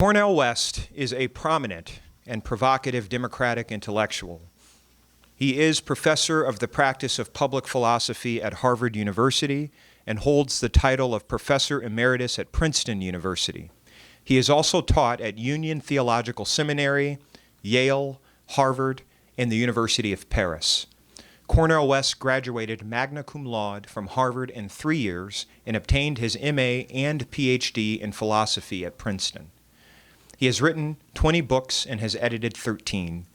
Cornel West is a prominent and provocative Democratic intellectual. He is professor of the practice of public philosophy at Harvard University and holds the title of Professor Emeritus at Princeton University. He has also taught at Union Theological Seminary, Yale, Harvard, and the University of Paris. Cornel West graduated magna cum laude from Harvard in 3 years and obtained his MA and PhD in philosophy at Princeton. He has written 20 books and has edited 13.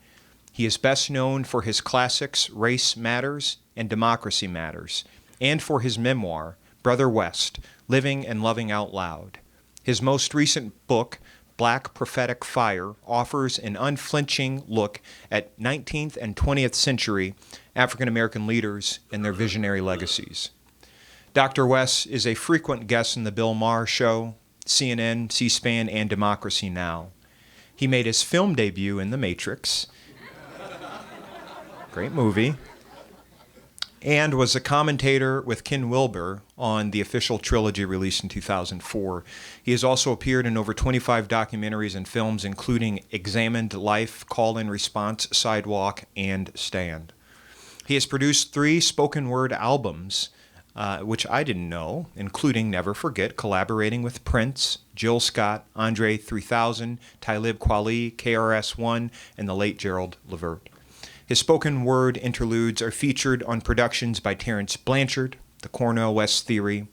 He is best known for his classics Race Matters and Democracy Matters, and for his memoir, Brother West, Living and Loving Out Loud. His most recent book, Black Prophetic Fire, offers an unflinching look at 19th and 20th century African American leaders and their visionary legacies. Dr. West is a frequent guest in The Bill Maher Show, CNN, C-SPAN, and Democracy Now! He made his film debut in The Matrix, great movie, and was a commentator with Ken Wilber on the official trilogy released in 2004. He has also appeared in over 25 documentaries and films, including Examined Life, Call and Response, Sidewalk, and Stand. He has produced 3 spoken word albums, which I didn't know, including Never Forget, collaborating with Prince, Jill Scott, Andre 3000, Talib Kweli, KRS-One, and the late Gerald Levert. His spoken word interludes are featured on productions by Terrence Blanchard, The Cornel West Theory,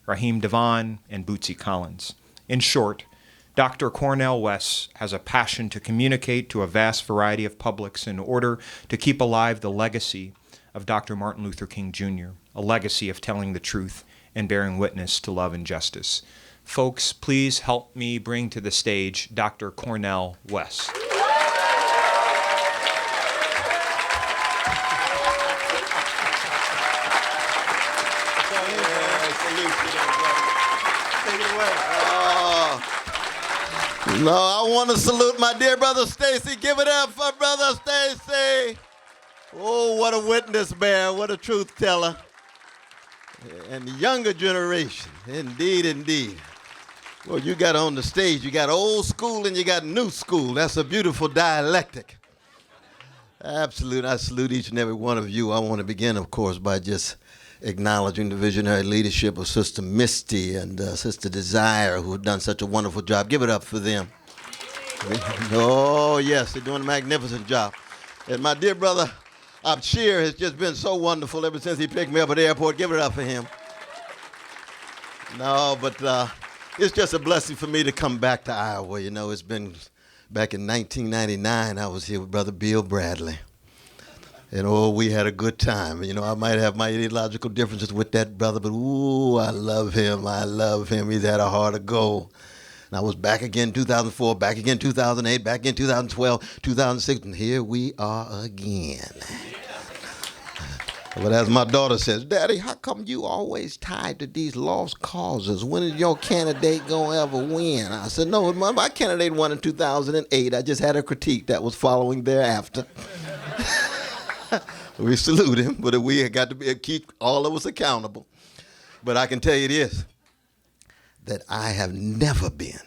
Raheem Devon, and Bootsy Collins. In short, Dr. Cornel West has a passion to communicate to a vast variety of publics in order to keep alive the legacy of Dr. Martin Luther King Jr., a legacy of telling the truth and bearing witness to love and justice. Folks, please help me bring to the stage Dr. Cornel West. No, I want to salute my dear brother Stacy. Give it up for brother Stacy. Oh, what a witness bearer, what a truth teller. And the younger generation, indeed, indeed. Well, you got on the stage, you got old school and you got new school. That's a beautiful dialectic. Absolutely, I salute each and every one of you. I want to begin, of course, by just acknowledging the visionary leadership of Sister Misty and Sister Desire, who have done such a wonderful job. Give it up for them. Oh, yes, they're doing a magnificent job. And my dear brother Abshir has just been so wonderful ever since he picked me up at the airport. Give it up for him. No, but it's just a blessing for me to come back to Iowa. You know, it's been back in 1999, I was here with Brother Bill Bradley. And oh, we had a good time. You know, I might have my ideological differences with that brother, but ooh, I love him. I love him. He's had a heart of gold. And I was back again 2004, back again 2008, back again 2012, 2006, and here we are again. But as my daughter says, Daddy, how come you always tied to these lost causes? When is your candidate going to ever win? I said, no, my candidate won in 2008. I just had a critique that was following thereafter. We salute him, but we got to keep all of us accountable. But I can tell you this, that I have never been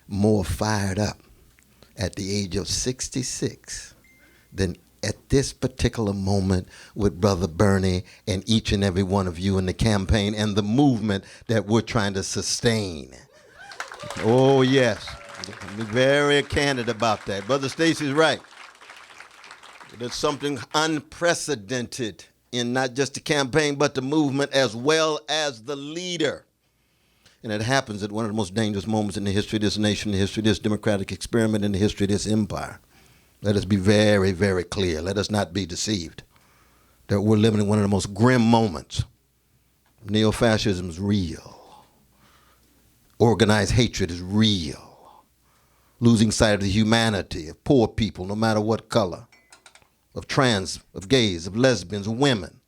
more fired up at the age of 66 than at this particular moment with Brother Bernie and each and every one of you in the campaign and the movement that we're trying to sustain. Oh, yes. I'm very candid about that. Brother Stacy's right. There's something unprecedented in not just the campaign, but the movement as well as the leader. And it happens at one of the most dangerous moments in the history of this nation, the history of this democratic experiment, in the history of this empire. Let us be very, very clear. Let us not be deceived that we're living in one of the most grim moments. Neo-fascism is real. Organized hatred is real. Losing sight of the humanity of poor people, no matter what color, of trans, of gays, of lesbians, of women,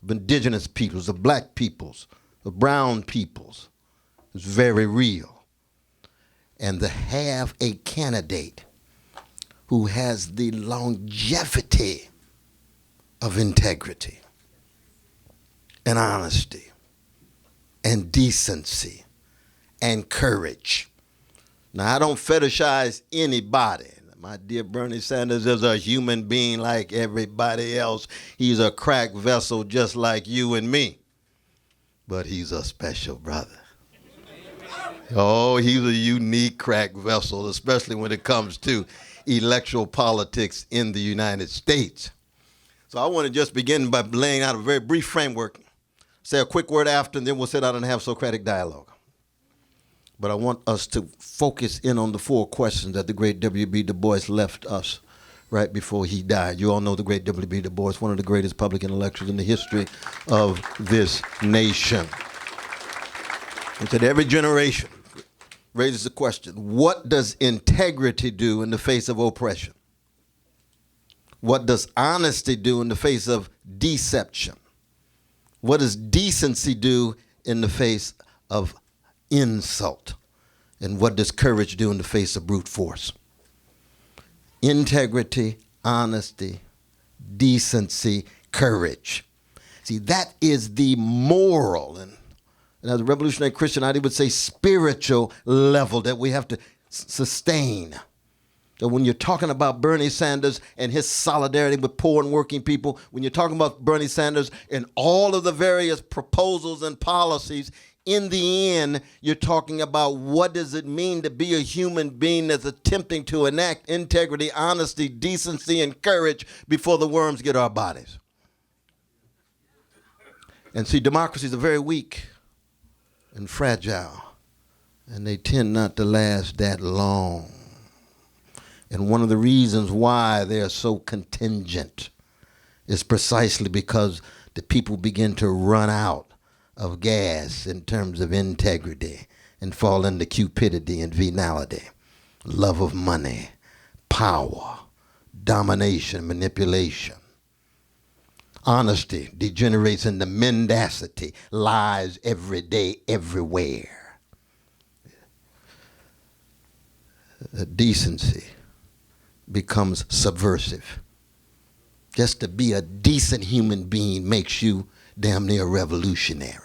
of indigenous peoples, of black peoples, of brown peoples, is very real. And to have a candidate who has the longevity of integrity and honesty and decency and courage Now, I don't fetishize anybody. My dear Bernie Sanders is a human being like everybody else. He's a cracked vessel just like you and me. But he's a special brother. Oh, he's a unique cracked vessel, especially when it comes to electoral politics in the United States. So I want to just begin by laying out a very brief framework, say a quick word after, and then we'll sit down and have Socratic dialogue. But I want us to focus in on the 4 questions that the great W.B. Du Bois left us right before he died. You all know the great W.B. Du Bois, one of the greatest public intellectuals in the history of this nation. He said every generation raises the question, what does integrity do in the face of oppression? What does honesty do in the face of deception? What does decency do in the face of insult? And what does courage do in the face of brute force? Integrity, honesty, decency, courage. See, that is the moral and as a revolutionary Christian, I would say spiritual level that we have to sustain. So when you're talking about Bernie Sanders and his solidarity with poor and working people, when you're talking about Bernie Sanders and all of the various proposals and policies, in the end, you're talking about what does it mean to be a human being that's attempting to enact integrity, honesty, decency, and courage before the worms get our bodies. And see, democracies are very weak and fragile, and they tend not to last that long. And one of the reasons why they're so contingent is precisely because the people begin to run out of gas in terms of integrity and fall into cupidity and venality, love of money, power, domination, manipulation. Honesty degenerates into mendacity, lies every day, everywhere. Decency becomes subversive. Just to be a decent human being makes you damn near revolutionary.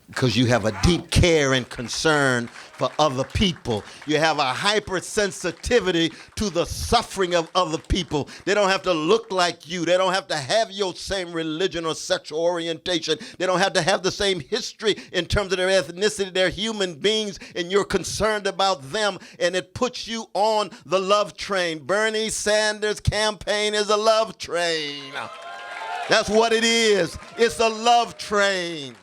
Because you have a deep care and concern for other people. You have a hypersensitivity to the suffering of other people. They don't have to look like you. They don't have to have your same religion or sexual orientation. They don't have to have the same history in terms of their ethnicity. They're human beings, and you're concerned about them, and it puts you on the love train. Bernie Sanders' campaign is a love train. That's what it is. It's a love train.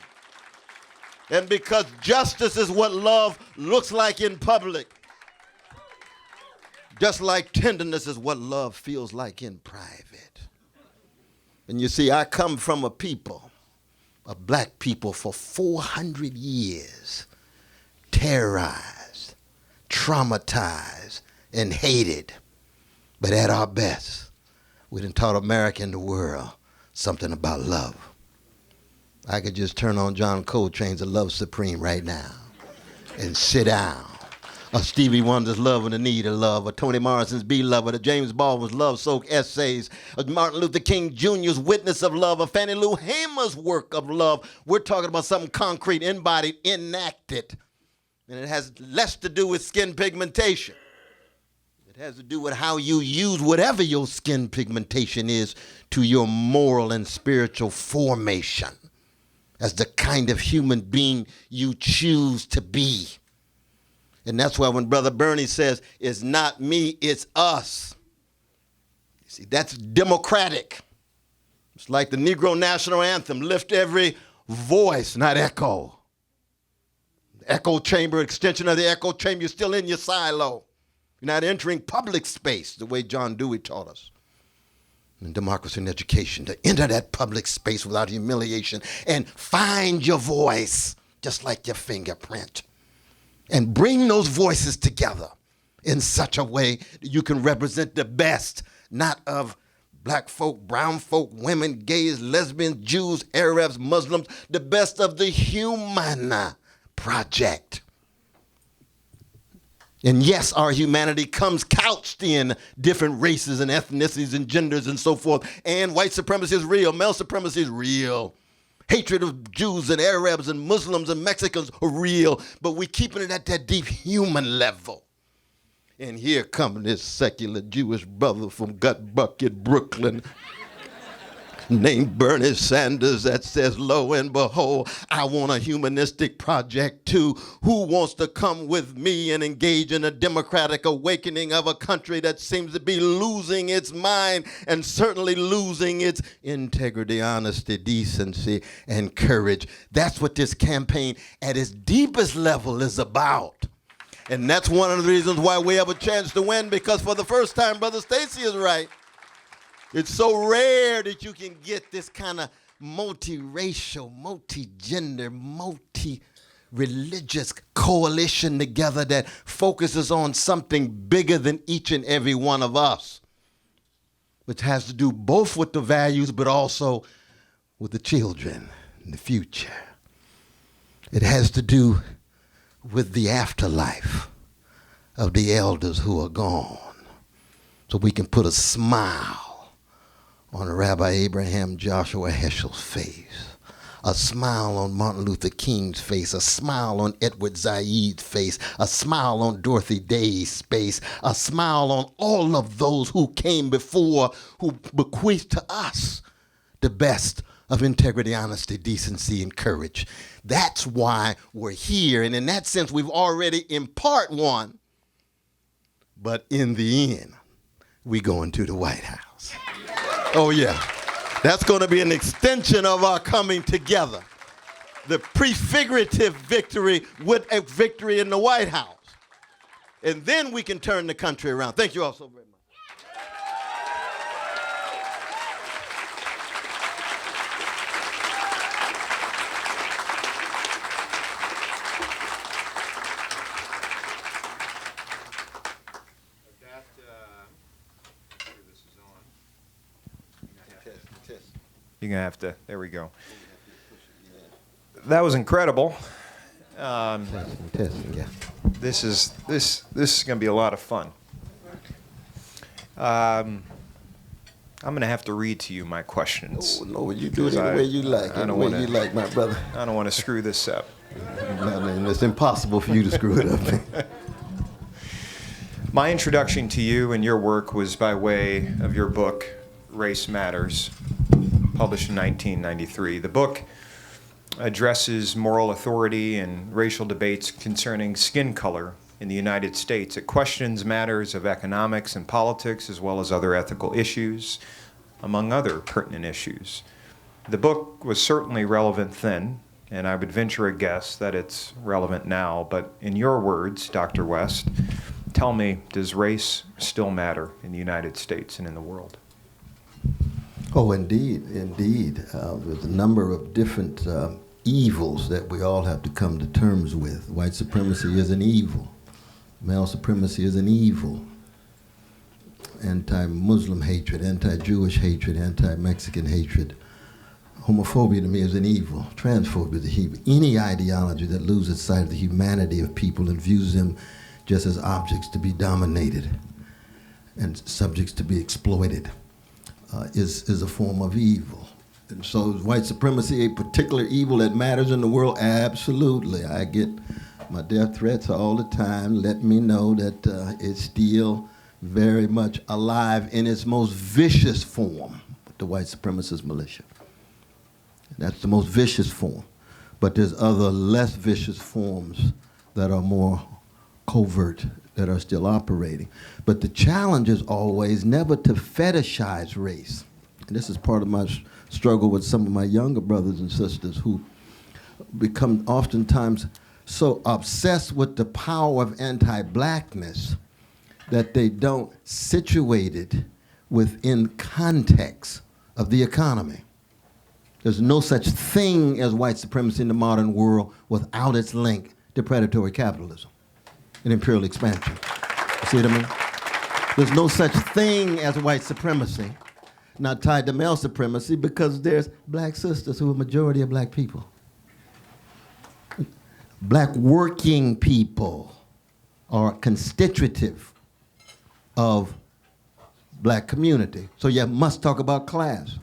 And because justice is what love looks like in public, just like tenderness is what love feels like in private. And you see, I come from a people, a black people for 400 years, terrorized, traumatized, and hated. But at our best, we done taught America and the world something about love. I could just turn on John Coltrane's A Love Supreme right now and sit down. Or Stevie Wonder's Love and the Need of Love, or Toni Morrison's Beloved, or James Baldwin's Love-Soaked Essays, or Martin Luther King Jr.'s Witness of Love, or Fannie Lou Hamer's work of love. We're talking about something concrete, embodied, enacted. And it has less to do with skin pigmentation. It has to do with how you use whatever your skin pigmentation is to your moral and spiritual formation as the kind of human being you choose to be. And that's why when Brother Bernie says, it's not me, it's us. You see, that's democratic. It's like the Negro National Anthem, lift every voice, not echo. The echo chamber, extension of the echo chamber, you're still in your silo. You're not entering public space the way John Dewey taught us. In democracy and education, to enter that public space without humiliation and find your voice, just like your fingerprint, and bring those voices together in such a way that you can represent the best, not of black folk, brown folk, women, gays, lesbians, Jews, Arabs, Muslims, the best of the human project. And yes, our humanity comes couched in different races and ethnicities and genders and so forth. And white supremacy is real. Male supremacy is real. hatred of Jews and Arabs and Muslims and Mexicans are real, but we're keeping it at that deep human level. And here comes this secular Jewish brother from Gut Bucket, Brooklyn, named Bernie Sanders, that says, lo and behold, I want a humanistic project too. Who wants to come with me and engage in a democratic awakening of a country that seems to be losing its mind and certainly losing its integrity, honesty, decency, and courage? That's what this campaign at its deepest level is about. And that's one of the reasons why we have a chance to win, because for the first time, Brother Stacy is right. It's so rare that you can get this kind of multiracial, multi-gender, multi-religious coalition together that focuses on something bigger than each and every one of us, which has to do both with the values but also with the children and the future. It has to do with the afterlife of the elders who are gone, so we can put a smile on Rabbi Abraham Joshua Heschel's face, a smile on Martin Luther King's face, a smile on Edward Said's face, a smile on Dorothy Day's face, a smile on all of those who came before, who bequeathed to us the best of integrity, honesty, decency, and courage. That's why we're here. And in that sense, we've already in part won. But in the end, we go into the White House. Oh, yeah. That's going to be an extension of our coming together. The prefigurative victory with a victory in the White House. And then we can turn the country around. Thank you all so very much. You're going to have to, there we go. That was incredible. Testing, yeah. This is going to be a lot of fun. I'm going to have to read to you my questions. Oh, no, you do it any way you like. Any way you like, my brother. I don't want to screw this up. It's impossible for you to screw it up. My introduction to you and your work was by way of your book, Race Matters, published in 1993. The book addresses moral authority and racial debates concerning skin color in the United States. It questions matters of economics and politics, as well as other ethical issues, among other pertinent issues. The book was certainly relevant then, and I would venture a guess that it's relevant now. But in your words, Dr. West, tell me, does race still matter in the United States and in the world? Oh, indeed, indeed. There's a number of different evils that we all have to come to terms with. White supremacy is an evil. Male supremacy is an evil. Anti-Muslim hatred, anti-Jewish hatred, anti-Mexican hatred. Homophobia to me is an evil. Transphobia is an evil. Any ideology that loses sight of the humanity of people and views them just as objects to be dominated and subjects to be exploited is a form of evil. And so is white supremacy a particular evil that matters in the world? Absolutely. I get my death threats all the time. Let me know that it's still very much alive in its most vicious form, the white supremacist militia. That's the most vicious form. But there's other less vicious forms that are more covert, that are still operating. But the challenge is always never to fetishize race. And this is part of my struggle with some of my younger brothers and sisters who become oftentimes so obsessed with the power of anti-blackness that they don't situate it within context of the economy. There's no such thing as white supremacy in the modern world without its link to predatory capitalism and imperial expansion. You see what I mean? There's no such thing as white supremacy not tied to male supremacy, because there's black sisters who are a majority of black people. Black working people are constitutive of black community. So you must talk about class.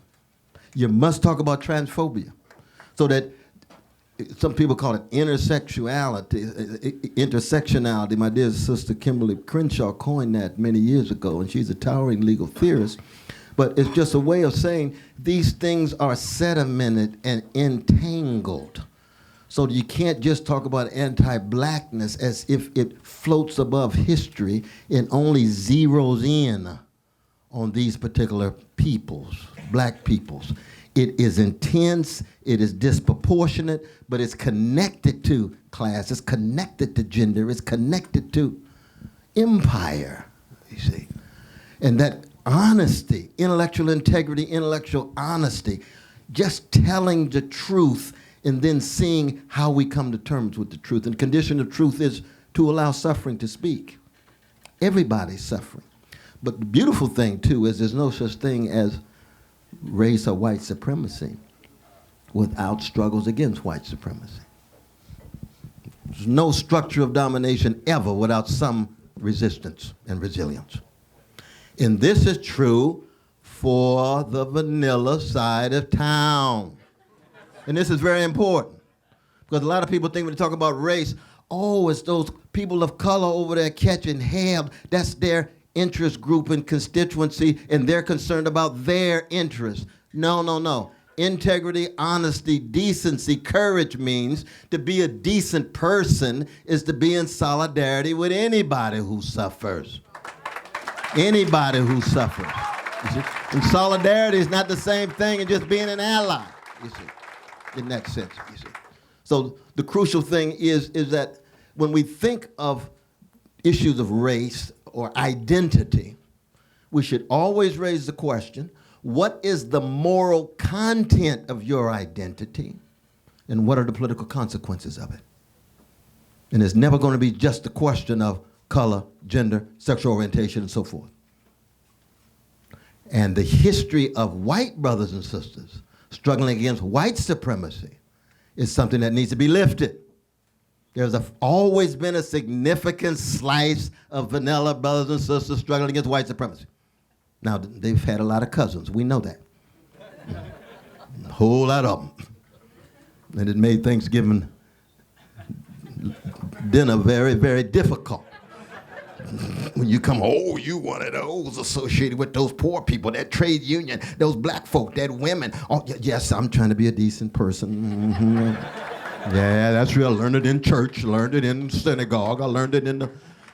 You must talk about transphobia. so that some people call it intersectionality. My dear sister Kimberly Crenshaw coined that many years ago, and she's a towering legal theorist. But it's just a way of saying these things are sedimented and entangled. So you can't just talk about anti-blackness as if it floats above history and only zeroes in on these particular peoples, black peoples. It is intense, it is disproportionate, but it's connected to class, it's connected to gender, it's connected to empire, you see. And that honesty, intellectual integrity, intellectual honesty, just telling the truth and then seeing how we come to terms with the truth. And the condition of truth is to allow suffering to speak. Everybody's suffering. But the beautiful thing, too, is there's no such thing as race or white supremacy without struggles against white supremacy. There's no structure of domination ever without some resistance and resilience. And this is true for the vanilla side of town. And this is very important because a lot of people think when they talk about race, oh, it's those people of color over there catching hell. That's their interest group and constituency, and they're concerned about their interests. No, no, no. Integrity, honesty, decency, courage means to be a decent person is to be in solidarity with anybody who suffers. Anybody who suffers. You see? And solidarity is not the same thing as just being an ally, you see, in that sense, you see. So the crucial thing is that when we think of issues of race or identity, we should always raise the question, what is the moral content of your identity, and what are the political consequences of it? And it's never going to be just a question of color, gender, sexual orientation, and so forth. And the history of white brothers and sisters struggling against white supremacy is something that needs to be lifted. There's always been a significant slice of vanilla brothers and sisters struggling against white supremacy. Now, they've had a lot of cousins. We know that. A whole lot of them. And it made Thanksgiving dinner very, very difficult. When you come, oh, you one of those associated with those poor people, that trade union, those black folk, that women. Oh, yes, I'm trying to be a decent person. Mm-hmm. Yeah, that's real. I learned it in church, learned it in synagogue, I learned it in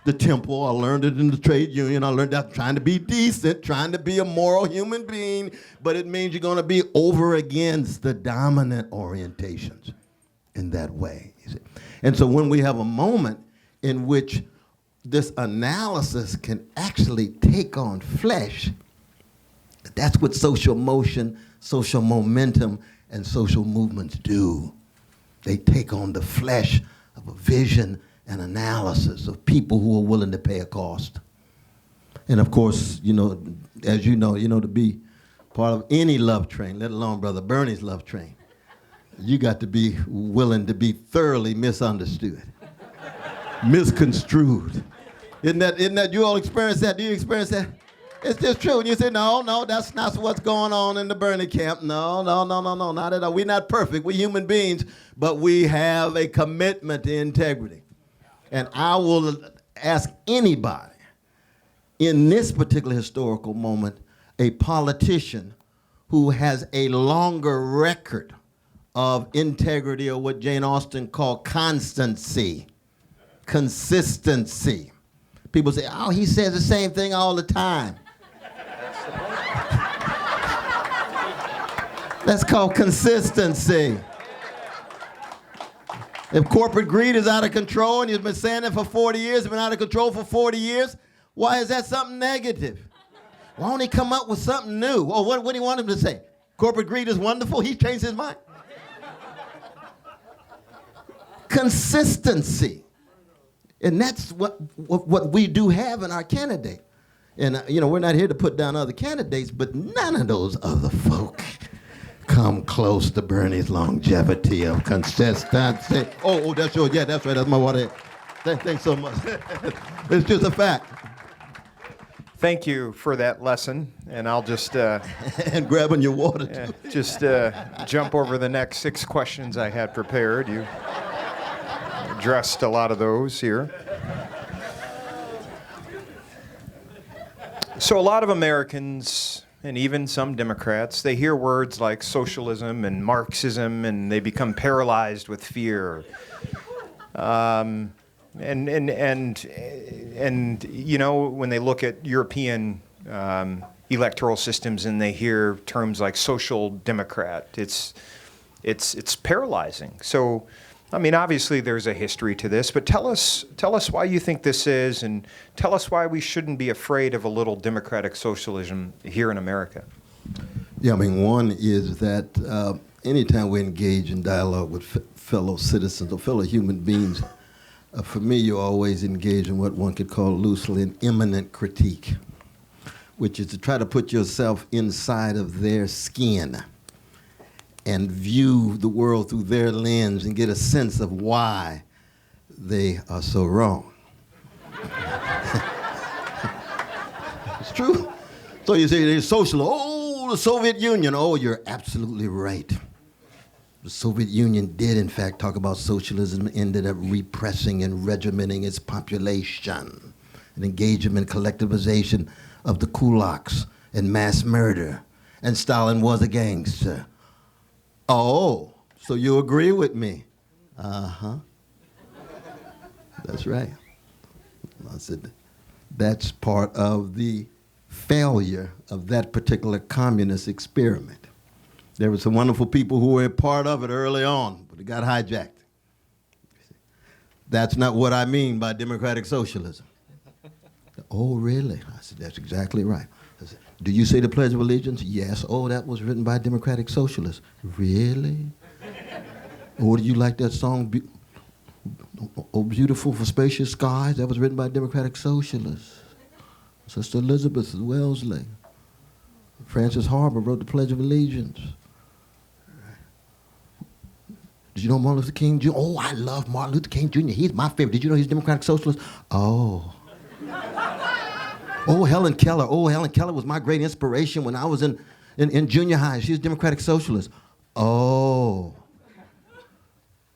the temple, I learned it in the trade union, I learned that trying to be decent, trying to be a moral human being, but it means you're going to be over against the dominant orientations in that way. You see? And so when we have a moment in which this analysis can actually take on flesh, that's what social motion, social momentum, and social movements do. They take on the flesh of a vision and analysis of people who are willing to pay a cost. And of course, you know, as you know, to be part of any love train, let alone Brother Bernie's love train, you got to be willing to be thoroughly misunderstood, misconstrued. Isn't that you all experience that? Do you experience that? It's just true. And you say, no, that's not what's going on in the Bernie camp. No, not at all. We're not perfect. We're human beings, but we have a commitment to integrity. And I will ask anybody in this particular historical moment, a politician who has a longer record of integrity, or what Jane Austen called consistency. People say, oh, he says the same thing all the time. That's called consistency. If corporate greed is out of control, and he's been saying it for 40 years, been out of control for 40 years, why is that something negative? Why don't he come up with something new? Oh, what do you want him to say? Corporate greed is wonderful? He's changed his mind. Consistency. And that's what we do have in our candidate. And, we're not here to put down other candidates, but none of those other folk come close to Bernie's longevity of consistency. Oh, that's yours. Yeah, that's right. That's my water. Thanks so much. It's just a fact. Thank you for that lesson, and I'll just And grabbing your water, too. just jump over the next 6 questions I had prepared. You addressed a lot of those here. So a lot of Americans, and even some Democrats, they hear words like socialism and Marxism, and they become paralyzed with fear. And you know, when they look at European electoral systems and they hear terms like social democrat, it's paralyzing. So, I mean, obviously there's a history to this, but tell us why you think this is, and tell us why we shouldn't be afraid of a little democratic socialism here in America. Yeah, I mean, one is that anytime we engage in dialogue with fellow citizens or fellow human beings, for me, you always engage in what one could call loosely an immanent critique, which is to try to put yourself inside of their skin and view the world through their lens and get a sense of why they are so wrong. It's true. So you say they're social. Oh, the Soviet Union. Oh, you're absolutely right. The Soviet Union did, in fact, talk about socialism, ended up repressing and regimenting its population, and engagement in collectivization of the kulaks and mass murder, and Stalin was a gangster. Oh, so you agree with me? Uh-huh. That's right. I said, that's part of the failure of that particular communist experiment. There were some wonderful people who were a part of it early on, but it got hijacked. That's not what I mean by democratic socialism. Oh, really? I said, that's exactly right. I said, do you say the Pledge of Allegiance? Yes. Oh, that was written by democratic socialists. Really? Oh, do you like that song, Oh, Beautiful for Spacious Skies? That was written by democratic socialists. Sister Elizabeth Wellesley. Francis Harper wrote the Pledge of Allegiance. Did you know Martin Luther King Jr.? Oh, I love Martin Luther King Jr. He's my favorite. Did you know he's a democratic socialist? Oh. Oh, Helen Keller. Oh, Helen Keller was my great inspiration when I was in junior high. She's a democratic socialist. Oh.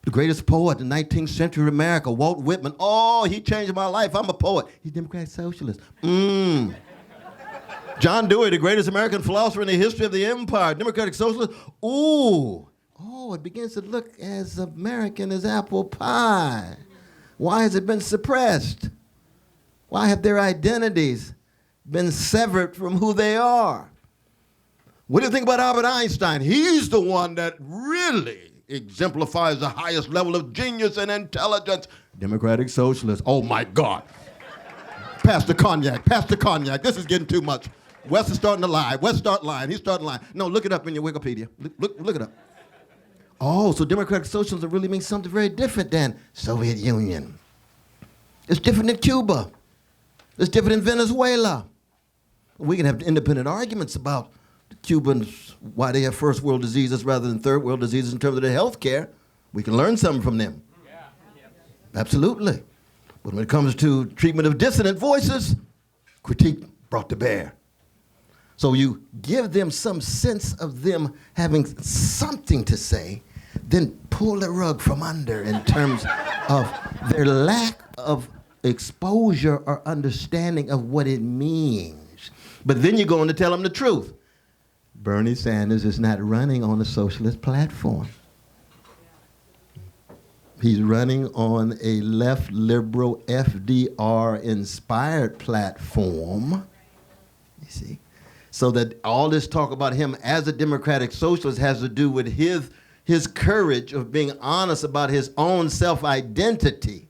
The greatest poet in 19th century America, Walt Whitman. Oh, he changed my life. I'm a poet. He's a democratic socialist. John Dewey, the greatest American philosopher in the history of the empire, democratic socialist. Ooh. Oh, it begins to look as American as apple pie. Why has it been suppressed? Why have their identities been severed from who they are? What do you think about Albert Einstein? He's the one that really exemplifies the highest level of genius and intelligence. Democratic socialist. Oh, my God. Pass the cognac. Pass the cognac. This is getting too much. Wes is starting to lie. Wes start lying. He's starting lying. No, look it up in your Wikipedia. Look it up. Oh, so democratic socialism really means something very different than Soviet Union. It's different than Cuba. It's different in Venezuela. We can have independent arguments about the Cubans, why they have first world diseases rather than third world diseases in terms of their health care. We can learn something from them. Yeah. Absolutely. But when it comes to treatment of dissident voices, critique brought to bear. So you give them some sense of them having something to say, then pull the rug from under in terms of their lack of exposure or understanding of what it means. But then you're going to tell them the truth. Bernie Sanders is not running on a socialist platform. He's running on a left liberal FDR-inspired platform, you see. So that all this talk about him as a democratic socialist has to do with his courage of being honest about his own self-identity,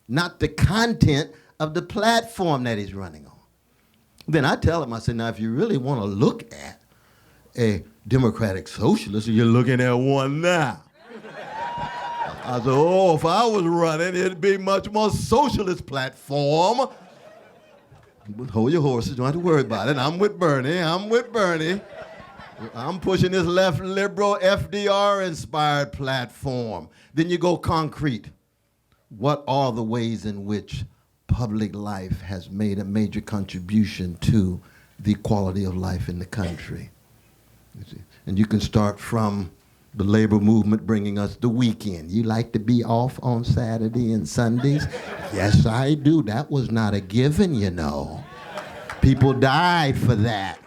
not the content of the platform that he's running on. Then I tell him, I say, now if you really want to look at a democratic socialist, you're looking at one now. I said, oh, if I was running, it'd be much more socialist platform. But hold your horses, don't have to worry about it. I'm with Bernie. I'm pushing this left liberal FDR-inspired platform. Then you go concrete. What are the ways in which public life has made a major contribution to the quality of life in the country. You see? And you can start from the labor movement bringing us the weekend. You like to be off on Saturday and Sundays? Yes, I do. That was not a given, you know. People died for that.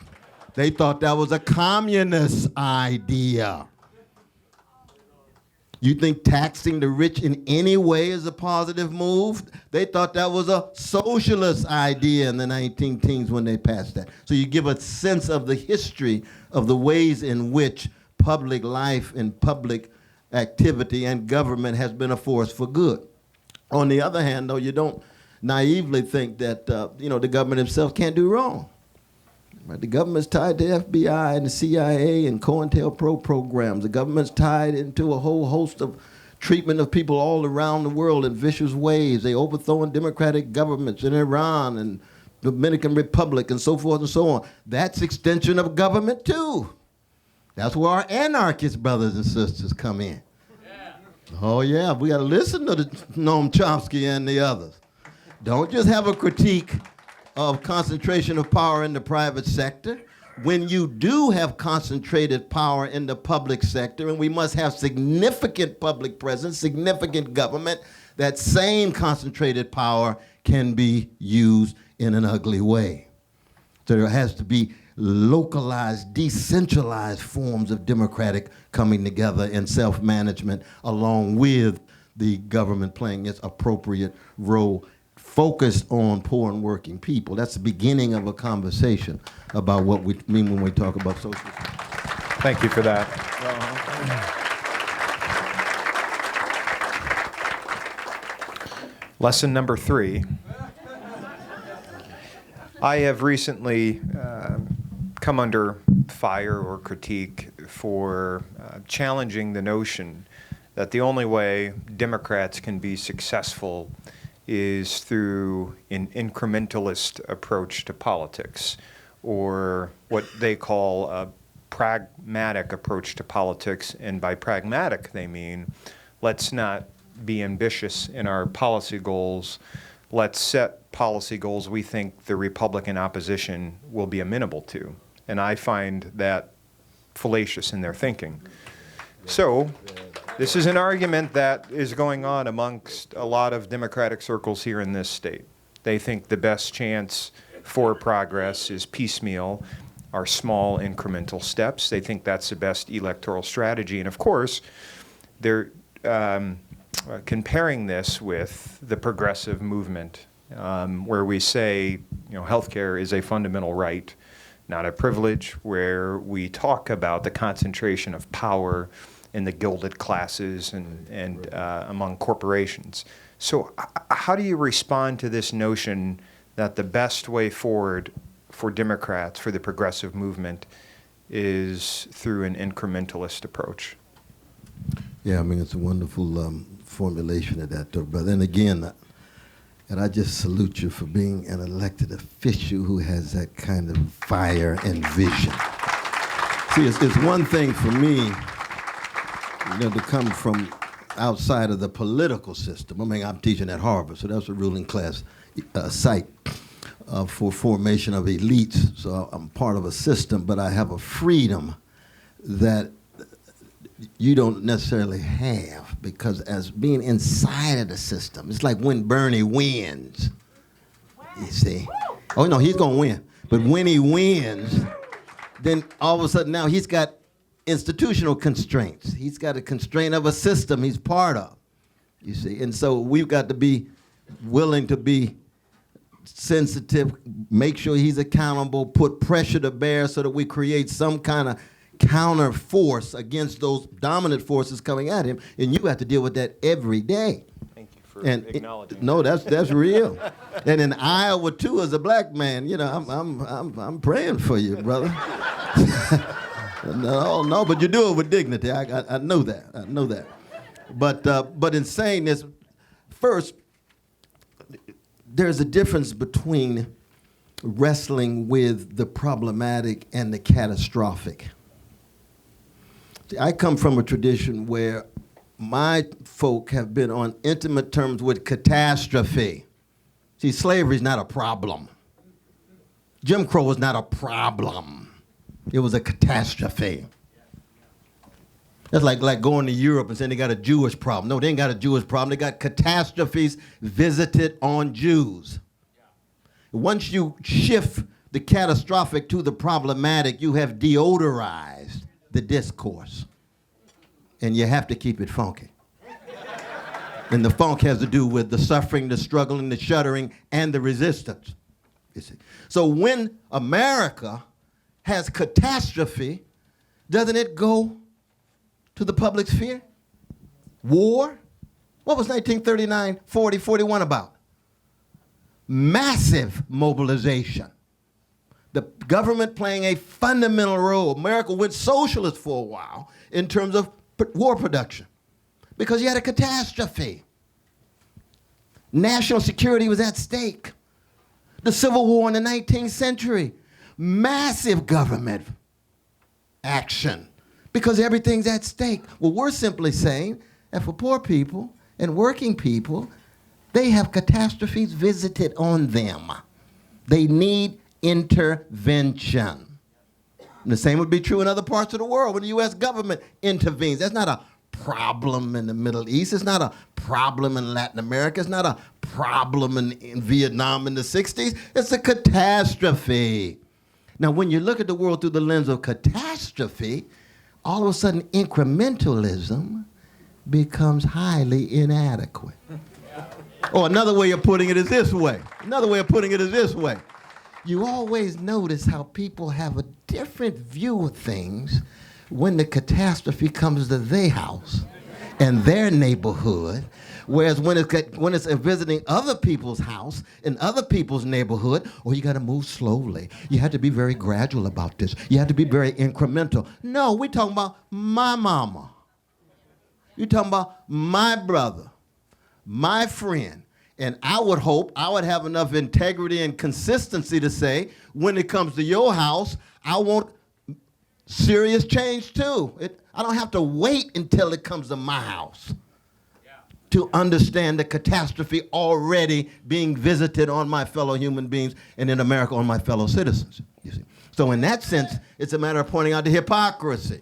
They thought that was a communist idea. You think taxing the rich in any way is a positive move? They thought that was a socialist idea in the 1910s when they passed that. So you give a sense of the history of the ways in which public life and public activity and government has been a force for good. On the other hand, though, you don't naively think that the government itself can't do wrong. Right? The government's tied to FBI and the CIA and COINTELPRO programs. The government's tied into a whole host of treatment of people all around the world in vicious ways. They overthrowing democratic governments in Iran and Dominican Republic and so forth and so on. That's extension of government too. That's where our anarchist brothers and sisters come in. Yeah. Oh yeah, we gotta listen to Noam Chomsky and the others. Don't just have a critique of concentration of power in the private sector. When you do have concentrated power in the public sector, and we must have significant public presence, significant government, that same concentrated power can be used in an ugly way. So there has to be localized, decentralized forms of democratic coming together and self-management along with the government playing its appropriate role focused on poor and working people. That's the beginning of a conversation about what we mean when we talk about socialism. Thank you for that. Lesson number 3. I have recently come under fire or critique for challenging the notion that the only way Democrats can be successful is through an incrementalist approach to politics, or what they call a pragmatic approach to politics. And by pragmatic, they mean let's not be ambitious in our policy goals. Let's set policy goals we think the Republican opposition will be amenable to. And I find that fallacious in their thinking. So this is an argument that is going on amongst a lot of Democratic circles here in this state. They think the best chance for progress is piecemeal, are small incremental steps. They think that's the best electoral strategy. And of course, they're comparing this with the progressive movement, where we say, healthcare is a fundamental right, not a privilege, where we talk about the concentration of power in the gilded classes and among corporations. So how do you respond to this notion that the best way forward for Democrats, for the progressive movement, is through an incrementalist approach? Yeah, I mean, it's a wonderful formulation of that, though, brother. And again, and I just salute you for being an elected official who has that kind of fire and vision. See, it's one thing for me, to come from outside of the political system. I mean, I'm teaching at Harvard, so that's a ruling class site for formation of elites. So I'm part of a system, but I have a freedom that you don't necessarily have, because as being inside of the system, it's like when Bernie wins, you see. Oh, no, he's going to win. But when he wins, then all of a sudden now he's got institutional constraints. He's got a constraint of a system he's part of, you see. And so we've got to be willing to be sensitive, make sure he's accountable, put pressure to bear so that we create some kind of counter force against those dominant forces coming at him. And you have to deal with that every day. Thank you for acknowledging no, that's real. And in Iowa too, as a black man, I'm praying for you, brother. No, but you do it with dignity. I know that. I know that. But in saying this, first, there's a difference between wrestling with the problematic and the catastrophic. See, I come from a tradition where my folk have been on intimate terms with catastrophe. See, See, slavery is not a problem. Jim Crow was not a problem. It was a catastrophe. That's like going to Europe and saying they got a Jewish problem. No, they ain't got a Jewish problem. They got catastrophes visited on Jews. Once you shift the catastrophic to the problematic, you have deodorized the discourse. And you have to keep it funky. And the funk has to do with the suffering, the struggling, the shuddering, and the resistance. You see. So when America has catastrophe, doesn't it go to the public sphere? War? What was 1939, 40, 41 about? Massive mobilization. The government playing a fundamental role. America went socialist for a while in terms of war production because you had a catastrophe. National security was at stake. The Civil War in the 19th century, massive government action because everything's at stake. Well, we're simply saying that for poor people and working people, they have catastrophes visited on them. They need intervention. And the same would be true in other parts of the world when the U.S. government intervenes. That's not a problem in the Middle East. It's not a problem in Latin America. It's not a problem in Vietnam in the 60s. It's a catastrophe. Now, when you look at the world through the lens of catastrophe, all of a sudden incrementalism becomes highly inadequate. Or another way of putting it is this way. You always notice how people have a different view of things when the catastrophe comes to their house and their neighborhood, whereas when it's visiting other people's house in other people's neighborhood, you got to move slowly. You have to be very gradual about this. You have to be very incremental. No, we're talking about my mama. You're talking about my brother, my friend. And I would hope I would have enough integrity and consistency to say, when it comes to your house, I want serious change too. I don't have to wait until it comes to my house to understand the catastrophe already being visited on my fellow human beings and in America on my fellow citizens. You see. So in that sense, it's a matter of pointing out the hypocrisy,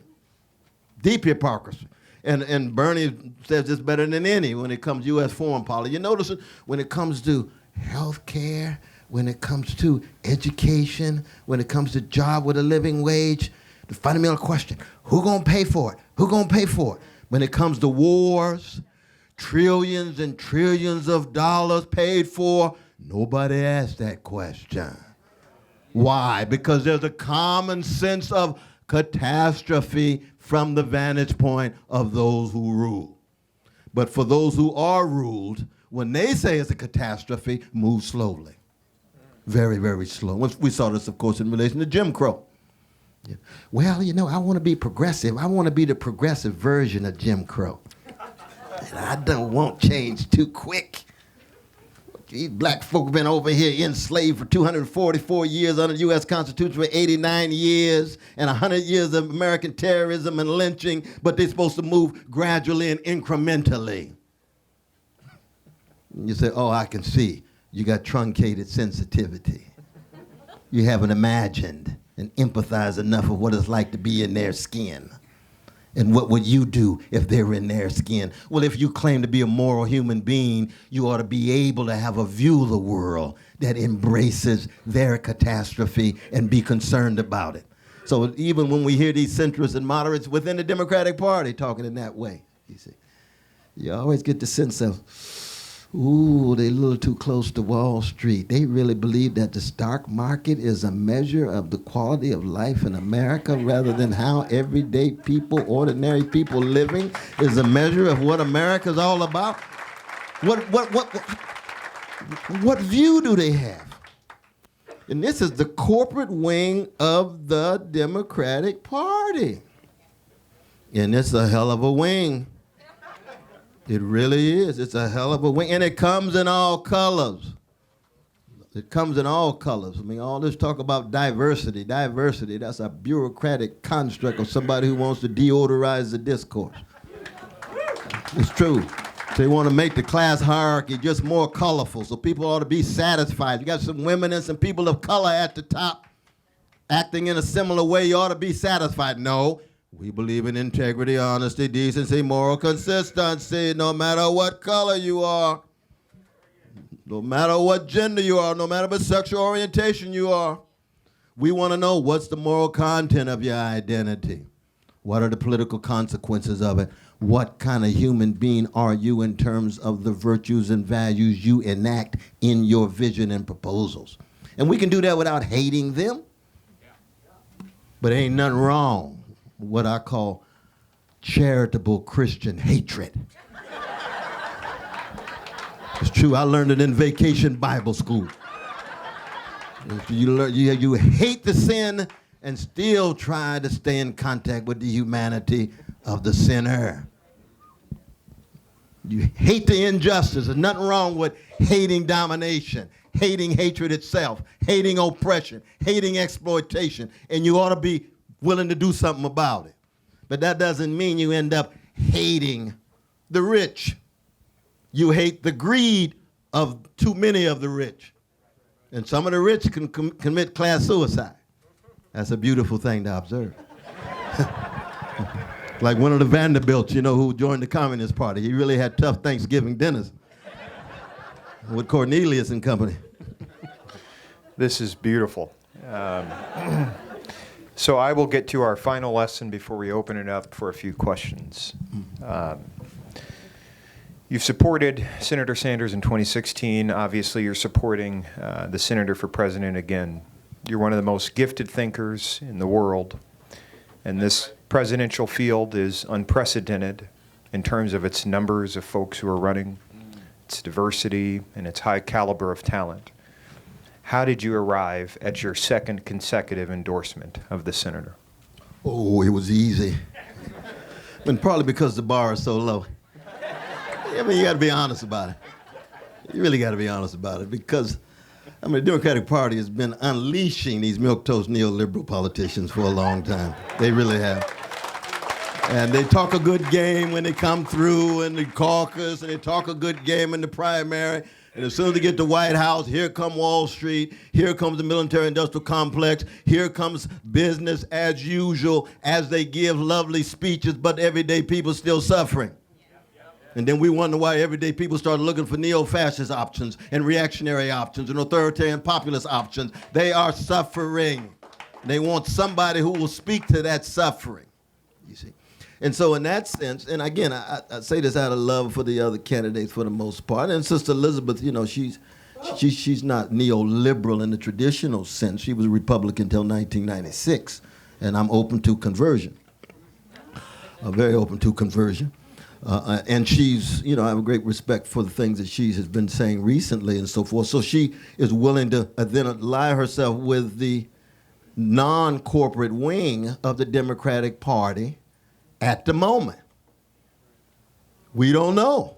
deep hypocrisy. And Bernie says this better than any when it comes to U.S. foreign policy. You notice it when it comes to health care, when it comes to education, when it comes to job with a living wage, the fundamental question, who gonna pay for it? Who gonna pay for it? When it comes to wars, trillions and trillions of dollars paid for, nobody asked that question. Why? Because there's a common sense of catastrophe from the vantage point of those who rule. But for those who are ruled, when they say it's a catastrophe, move slowly. Very, very slow. We saw this, of course, in relation to Jim Crow. Yeah. Well, I want to be progressive. I want to be the progressive version of Jim Crow. And I don't want change too quick. These black folk have been over here enslaved for 244 years under the U.S. Constitution for 89 years and 100 years of American terrorism and lynching, but they're supposed to move gradually and incrementally. You say, I can see. You got truncated sensitivity. You haven't imagined and empathized enough of what it's like to be in their skin. And what would you do if they were in their skin? Well, if you claim to be a moral human being, you ought to be able to have a view of the world that embraces their catastrophe and be concerned about it. So even when we hear these centrists and moderates within the Democratic Party talking in that way, you see, you always get the sense of, ooh, they're a little too close to Wall Street. They really believe that the stock market is a measure of the quality of life in America rather than how everyday people, ordinary people living is a measure of what America's all about. What view do they have? And this is the corporate wing of the Democratic Party. And it's a hell of a wing. It really is. It's a hell of a wing. And it comes in all colors. It comes in all colors. I mean, all this talk about diversity, that's a bureaucratic construct of somebody who wants to deodorize the discourse. It's true. They want to make the class hierarchy just more colorful, so people ought to be satisfied. You got some women and some people of color at the top acting in a similar way. You ought to be satisfied. No, we believe in integrity, honesty, decency, moral consistency, no matter what color you are, no matter what gender you are, no matter what sexual orientation you are. We want to know, what's the moral content of your identity? What are the political consequences of it? What kind of human being are you in terms of the virtues and values you enact in your vision and proposals? And we can do that without hating them. But ain't nothing wrong with what I call charitable Christian hatred. It's true, I learned it in Vacation Bible School. You hate the sin and still try to stay in contact with the humanity of the sinner. You hate the injustice. There's nothing wrong with hating domination, hating hatred itself, hating oppression, hating exploitation, and you ought to be willing to do something about it. But that doesn't mean you end up hating the rich. You hate the greed of too many of the rich. And some of the rich can commit class suicide. That's a beautiful thing to observe. Like one of the Vanderbilts, who joined the Communist Party. He really had tough Thanksgiving dinners with Cornelius and company. This is beautiful. So I will get to our final lesson before we open it up for a few questions. You've supported Senator Sanders in 2016. Obviously, you're supporting the senator for president again. You're one of the most gifted thinkers in the world, and this presidential field is unprecedented in terms of its numbers of folks who are running, its diversity, and its high caliber of talent. How did you arrive at your second consecutive endorsement of the senator? Oh, it was easy. And probably because the bar is so low. You got to be honest about it. You really got to be honest about it, because the Democratic Party has been unleashing these milquetoast neoliberal politicians for a long time. They really have. And they talk a good game when they come through in the caucus, and they talk a good game in the primary. And as soon as they get to White House, here come Wall Street, here comes the military-industrial complex, here comes business as usual as they give lovely speeches, but everyday people still suffering. And then we wonder why everyday people start looking for neo-fascist options and reactionary options and authoritarian populist options. They are suffering. They want somebody who will speak to that suffering, you see. And so in that sense, and again, I say this out of love for the other candidates for the most part. And Sister Elizabeth, she's not neoliberal in the traditional sense. She was a Republican until 1996. And I'm open to conversion. Very open to conversion. And she's, I have a great respect for the things that she has been saying recently and so forth. So she is willing to then ally herself with the non-corporate wing of the Democratic Party at the moment. We don't know.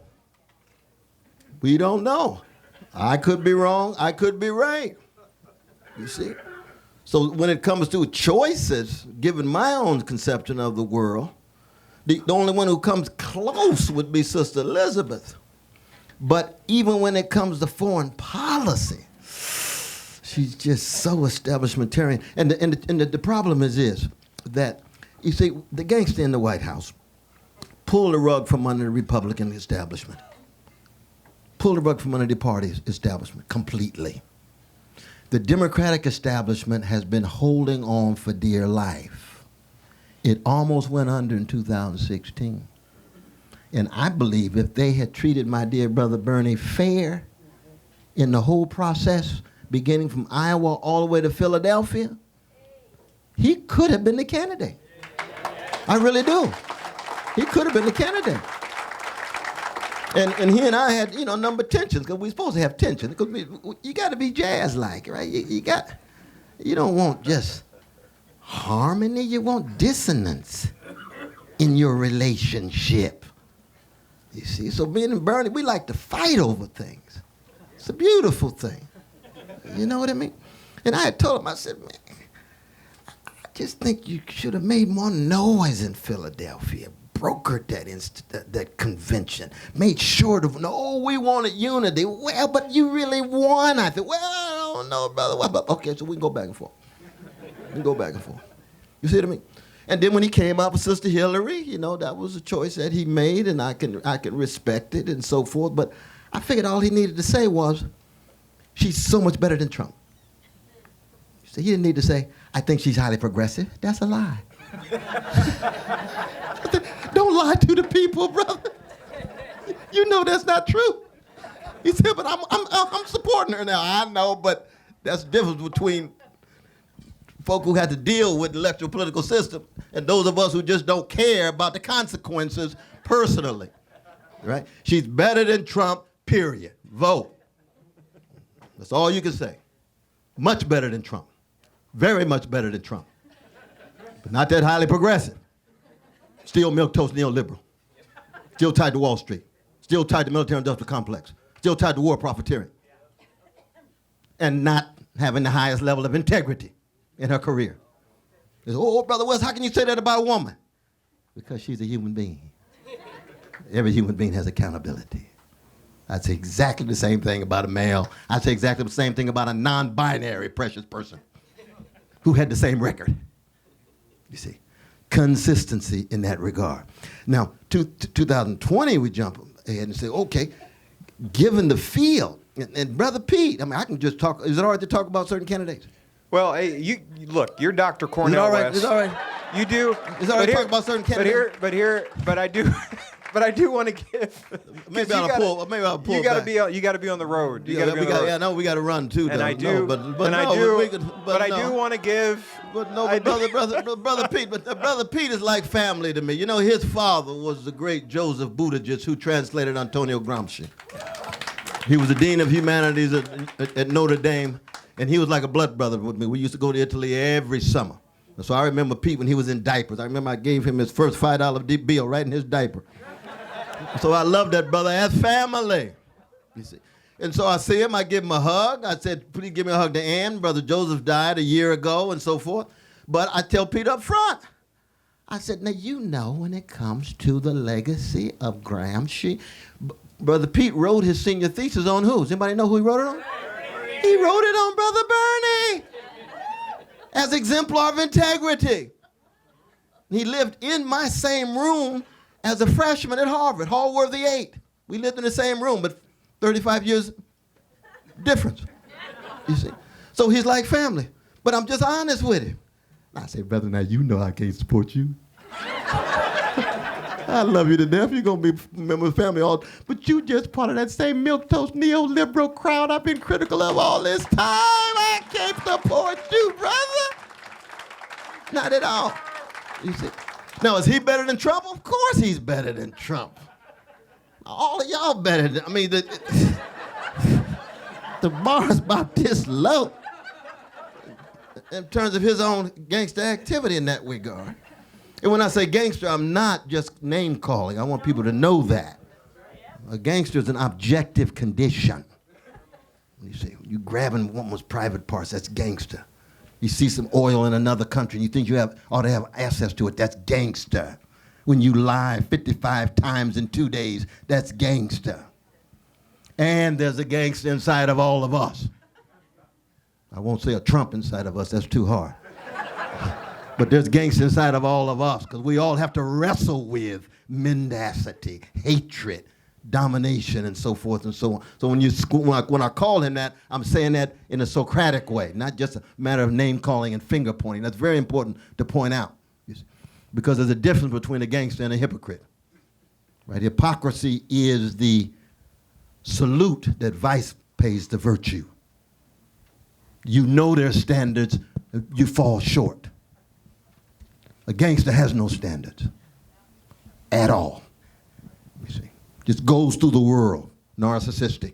We don't know. I could be wrong. I could be right. You see? So when it comes to choices, given my own conception of the world, the only one who comes close would be Sister Elizabeth. But even when it comes to foreign policy, she's just so establishmentarian. And the problem is this, that, you see, the gangster in the White House pulled the rug from under the Republican establishment, pulled the rug from under the party establishment completely. The Democratic establishment has been holding on for dear life. It almost went under in 2016. And I believe if they had treated my dear brother Bernie fair in the whole process, beginning from Iowa all the way to Philadelphia, he could have been the candidate. I really do. He could have been the candidate. And he and I had, number tensions, because we're supposed to have tension. Because you got to be jazz-like, right? You don't want just harmony. You want dissonance in your relationship. You see, so me and Bernie, we like to fight over things. It's a beautiful thing. You know what I mean? And I had told him, I said, man, I just think you should have made more noise in Philadelphia. brokered that convention, made sure to, no, we wanted unity. Well, but you really won. I said, well, I don't know, brother. Well, but, okay, so we can go back and forth. We can go back and forth. You see what I mean? And then when he came out with Sister Hillary, you know, that was a choice that he made, and I can respect it and so forth. But I figured all he needed to say was, she's so much better than Trump. So he didn't need to say, I think she's highly progressive. That's a lie. Don't lie to the people, brother. You know that's not true. He said, but I'm supporting her now. I know, but that's the difference between folk who had to deal with the electoral political system and those of us who just don't care about the consequences personally, right? She's better than Trump, period. Vote. That's all you can say. Much better than Trump. Very much better than Trump. But not that highly progressive. Still milquetoast neoliberal. Still tied to Wall Street. Still tied to military-industrial complex. Still tied to war profiteering. And not having the highest level of integrity in her career. They say, oh, Brother West, how can you say that about a woman? Because she's a human being. Every human being has accountability. I'd say exactly the same thing about a male. I'd say exactly the same thing about a non-binary precious person who had the same record. You see, consistency in that regard. Now, 2020, we jump ahead and say, okay, given the field, and Brother Pete, I mean, I can just talk, is it all right to talk about certain candidates? Well, hey, look, you're Dr. Cornel West. It's all right. You do. It's all right to talk about certain candidates. But I do. But I do want to give. Maybe I'll pull. Maybe I'll pull. You got to be on the road. You got to be on the road. Yeah, no, we got to run too. And though. I do. But I do want to give. But no, brother Pete. But Brother Pete is like family to me. You know, his father was the great Joseph Buttigieg, who translated Antonio Gramsci. He was the dean of humanities at Notre Dame, and he was like a blood brother with me. We used to go to Italy every summer. And so I remember Pete when he was in diapers. I remember I gave him his first $5 bill right in his diaper. So I love that brother as family, you see. And so I see him, I give him a hug. I said, please give me a hug to Ann. Brother Joseph died a year ago and so forth. But I tell Pete up front, I said, now you know when it comes to the legacy of Gramsci, Brother Pete wrote his senior thesis on who? Does anybody know who he wrote it on? He wrote it on Brother Bernie as exemplar of integrity. He lived in my same room as a freshman at Harvard, Hallworthy 8. We lived in the same room, but 35 years difference, you see. So he's like family, but I'm just honest with him. I say, brother, now you know I can't support you. I love you to death. You're going to be a member of the family, but you just part of that same milquetoast neoliberal crowd I've been critical of all this time. I can't support you, brother. Not at all, you see. Now, is he better than Trump? Of course he's better than Trump. All of y'all better than, I mean, the bar's about this low in terms of his own gangster activity in that regard. And when I say gangster, I'm not just name calling. I want people to know that. A gangster is an objective condition. You see, you grabbing woman's private parts, that's gangster. You see some oil in another country and you think you ought to have access to it, that's gangster. When you lie 55 times in 2 days, that's gangster. And there's a gangster inside of all of us. I won't say a Trump inside of us, that's too hard. But there's gangster inside of all of us because we all have to wrestle with mendacity, hatred, domination, and so forth and so on. So when I call him that, I'm saying that in a Socratic way, not just a matter of name calling and finger pointing. That's very important to point out, because there's a difference between a gangster and a hypocrite. Right? Hypocrisy is the salute that vice pays to virtue. You know their standards, you fall short. A gangster has no standards at all. You see. Just goes through the world, narcissistic,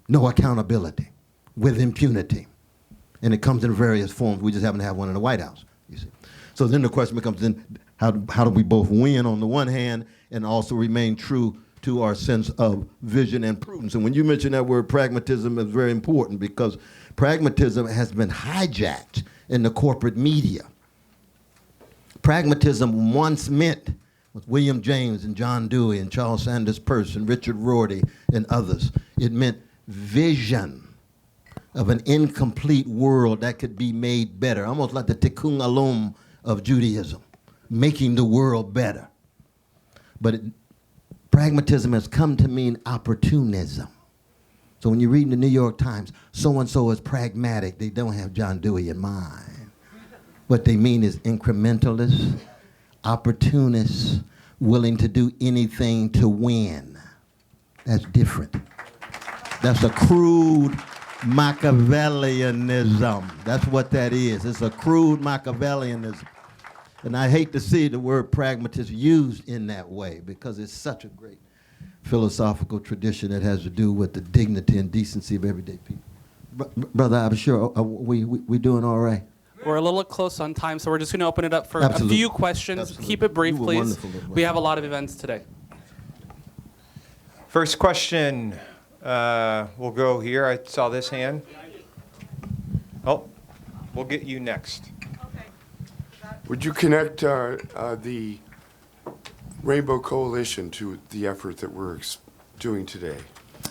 no accountability, with impunity. And it comes in various forms. We just happen to have one in the White House, you see. So then the question becomes, then how do we both win on the one hand and also remain true to our sense of vision and prudence? And when you mention that word pragmatism, it's very important because pragmatism has been hijacked in the corporate media. Pragmatism once meant with William James and John Dewey and Charles Sanders Peirce and Richard Rorty and others. It meant vision of an incomplete world that could be made better, almost like the tikkun olam of Judaism, making the world better. But pragmatism has come to mean opportunism. So when you read in the New York Times, so-and-so is pragmatic, they don't have John Dewey in mind. What they mean is incrementalists, opportunists, willing to do anything to win. That's different. That's a crude Machiavellianism. That's what that is. It's a crude Machiavellianism. And I hate to see the word pragmatist used in that way because it's such a great philosophical tradition that has to do with the dignity and decency of everyday people. Brother, I'm sure, we doing all right? We're a little close on time, so we're just going to open it up for Absolutely. a few questions. Absolutely. Keep it brief, You were please. wonderful. We have a lot of events today. First question, we'll go here. I saw this hand. Oh, we'll get you next. Would you connect the Rainbow Coalition to the effort that we're doing today?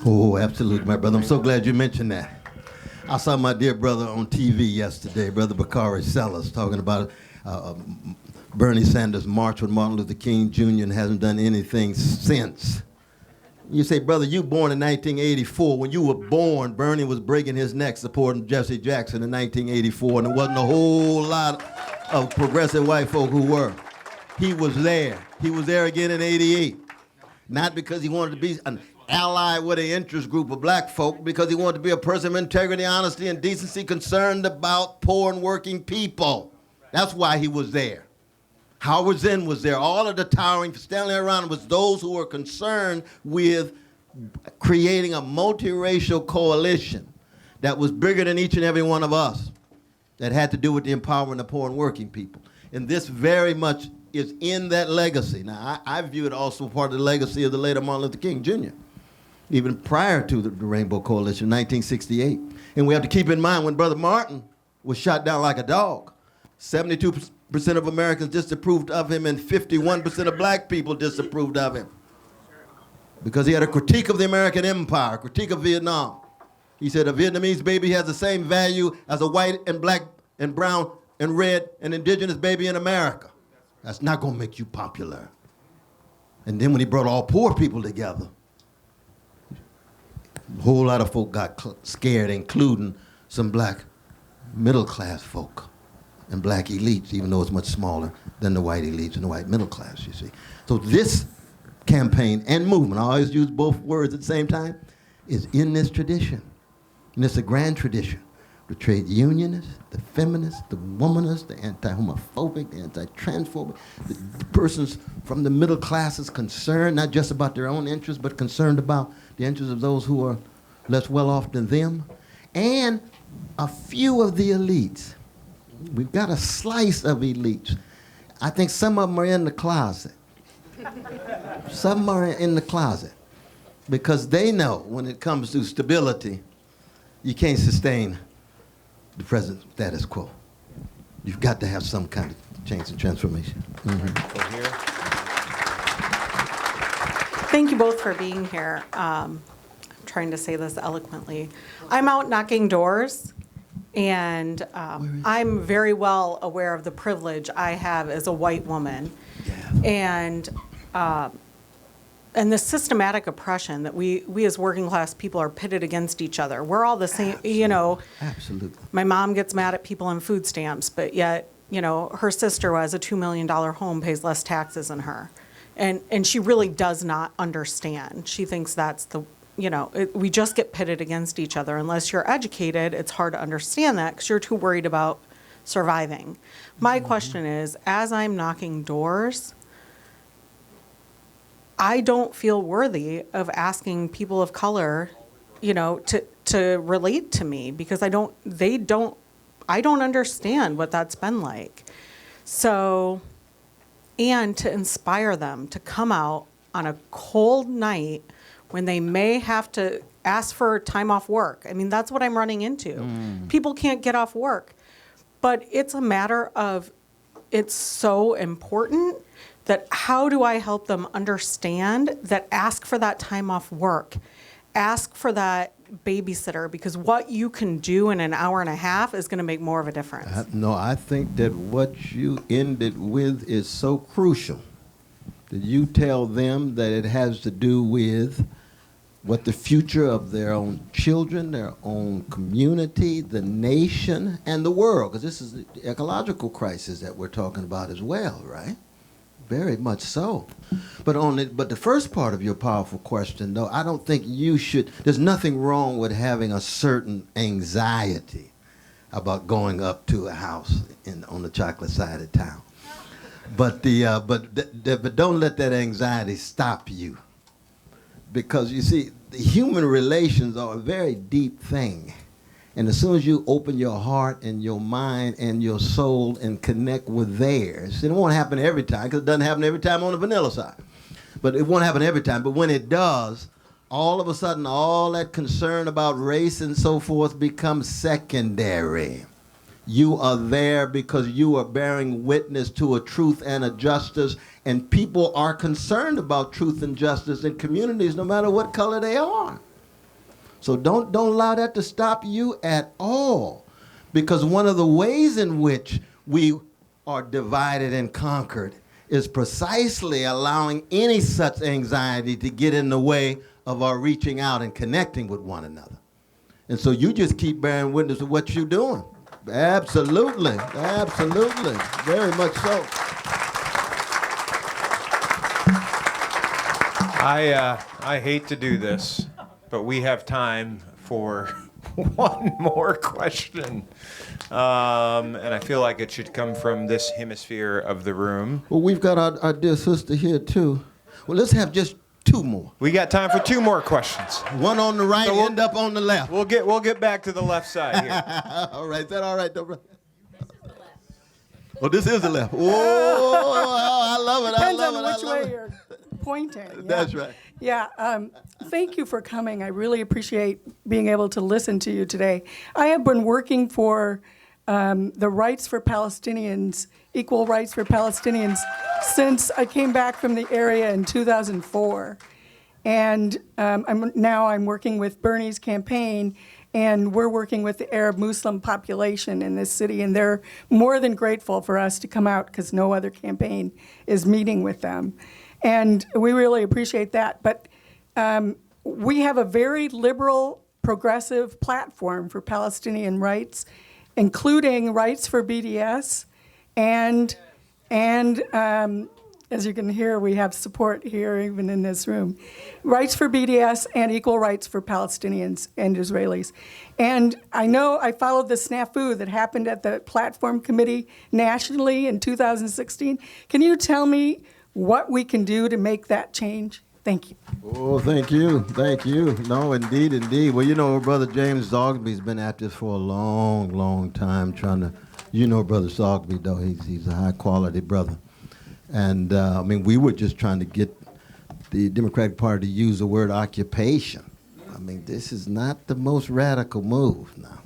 Oh, absolutely, my brother. I'm so glad you mentioned that. I saw my dear brother on TV yesterday, Brother Bakari Sellers, talking about Bernie Sanders' march with Martin Luther King Jr. and hasn't done anything since. You say, brother, you born in 1984. When you were born, Bernie was breaking his neck supporting Jesse Jackson in 1984, and there wasn't a whole lot of progressive white folk who were. He was there. He was there again in 88. Not because he wanted to be an ally with an interest group of black folk, because he wanted to be a person of integrity, honesty, and decency, concerned about poor and working people. That's why he was there. Howard Zinn was there. All of the towering, standing around was those who were concerned with creating a multiracial coalition that was bigger than each and every one of us, that had to do with the empowerment of poor and working people. And this very much is in that legacy. Now, I view it also part of the legacy of the later Martin Luther King Jr., even prior to the Rainbow Coalition, 1968. And we have to keep in mind when Brother Martin was shot down like a dog, 72% of Americans disapproved of him and 51% of black people disapproved of him. Because he had a critique of the American empire, a critique of Vietnam. He said a Vietnamese baby has the same value as a white and black and brown and red and indigenous baby in America. That's not gonna make you popular. And then when he brought all poor people together, a whole lot of folk got scared, including some black middle class folk and black elites, even though it's much smaller than the white elites and the white middle class, you see. So this campaign and movement, I always use both words at the same time, is in this tradition. And it's a grand tradition. The trade unionists, the feminists, the womanists, the anti-homophobic, the anti-transphobic, the persons from the middle classes concerned not just about their own interests, but concerned about the interests of those who are less well off than them, and a few of the elites. We've got a slice of elites. I think some of them are in the closet. Some are in the closet because they know when it comes to stability, you can't sustain the present status quo. You've got to have some kind of change and transformation. Over here. Thank you both for being here. I'm trying to say this eloquently. I'm out knocking doors, and I'm very well aware of the privilege I have as a white woman, and the systematic oppression that we as working class people are pitted against each other. We're all the same, you know. Absolutely. My mom gets mad at people on food stamps, but yet, you know, her sister who has a $2 million home pays less taxes than her. And she really does not understand. She thinks that's the, you know, we just get pitted against each other. Unless you're educated, it's hard to understand that because you're too worried about surviving. My question is, as I'm knocking doors, I don't feel worthy of asking people of color, you know, to relate to me because I don't understand what that's been like. So, and to inspire them to come out on a cold night when they may have to ask for time off work. I mean, that's what I'm running into. People can't get off work, but it's a matter of, it's so important that how do I help them understand that ask for that time off work, ask for that babysitter, because what you can do in an hour and a half is going to make more of a difference. No, I think that what you ended with is so crucial, that you tell them that it has to do with what the future of their own children, their own community, the nation, and the world, because this is the ecological crisis that we're talking about as well, right? Very much so. But the first part of your powerful question, though, I don't think you should, there's nothing wrong with having a certain anxiety about going up to a house on the chocolate side of town. But don't let that anxiety stop you. Because you see, the human relations are a very deep thing. And as soon as you open your heart and your mind and your soul and connect with theirs, it won't happen every time, because it doesn't happen every time on the vanilla side. But it won't happen every time. But when it does, all of a sudden, all that concern about race and so forth becomes secondary. You are there because you are bearing witness to a truth and a justice, and people are concerned about truth and justice in communities no matter what color they are. So don't allow that to stop you at all, because one of the ways in which we are divided and conquered is precisely allowing any such anxiety to get in the way of our reaching out and connecting with one another. And so you just keep bearing witness to what you're doing. Absolutely, absolutely, very much so. I hate to do this, but we have time for one more question. And I feel like it should come from this hemisphere of the room. Well, we've got our dear sister here, too. Well, let's have just two more. We got time for two more questions. One on the right, So we'll- end up on the left. We'll get back to the left side here. All right, is that all right, though, brother? Oh, this is the left. Oh, I love it. Depends I love on it. which I love way it. you're pointing. Yeah. That's right. Yeah, thank you for coming. I really appreciate being able to listen to you today. I have been working for the rights for Palestinians, equal rights for Palestinians, since I came back from the area in 2004. And I'm working with Bernie's campaign, and we're working with the Arab Muslim population in this city, and they're more than grateful for us to come out because no other campaign is meeting with them. And we really appreciate that. But we have a very liberal, progressive platform for Palestinian rights, including rights for BDS, and as you can hear, we have support here, even in this room. Rights for BDS and equal rights for Palestinians and Israelis. And I know I followed the snafu that happened at the platform committee nationally in 2016. Can you tell me what we can do to make that change? Thank you. Oh, thank you. Thank you. No, indeed, indeed. Well, you know, Brother James Zogby's been at this for a long, long time trying to, you know, Brother Zogby, though. He's a high-quality brother. And, I mean, we were just trying to get the Democratic Party to use the word occupation. I mean, this is not the most radical move now.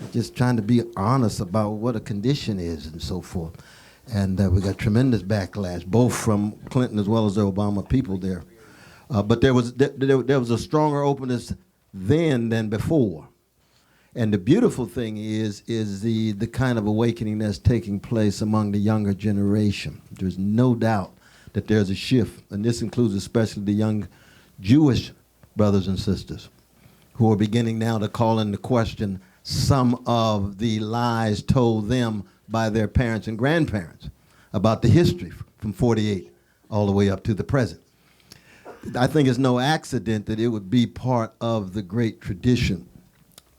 We're just trying to be honest about what a condition is and so forth. And we got tremendous backlash, both from Clinton as well as the Obama people there. But there was a stronger openness then than before. And the beautiful thing is the kind of awakening that's taking place among the younger generation. There's no doubt that there's a shift, and this includes especially the young Jewish brothers and sisters who are beginning now to call into question some of the lies told them by their parents and grandparents about the history from 48 all the way up to the present. I think it's no accident that it would be part of the great tradition